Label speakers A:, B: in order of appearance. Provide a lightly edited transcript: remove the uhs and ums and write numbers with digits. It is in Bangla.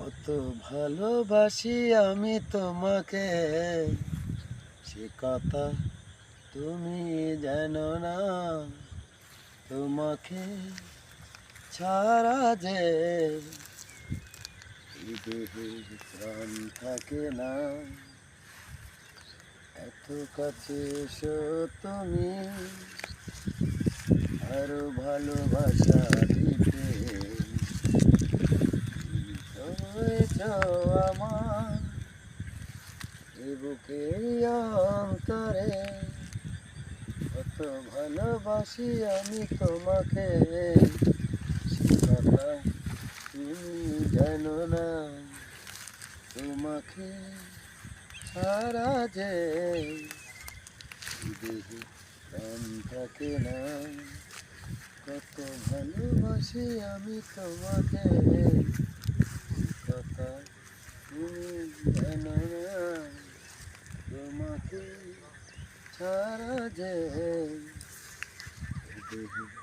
A: কত ভালোবাসি আমি তোমাকে, সে কথা তুমি জানো না। তোমাকে ছাড়া যে এই দেহে প্রাণ থাকে না। এত কাছে এসো তুমি, আরো ভালোবাসা দিতে হয়েছ আমার এ বুকের অন্তরে। কত ভালোবাসি আমি তোমাকে, সে কথা তুমি জানো না। তোমাকে ছাড়া যে দেহে প্রাণ থাকে না। কত ভালোবাসি আমি তোমাকে, কথা তুমি জানো না। তোমাকে ছাড়া যে দেহে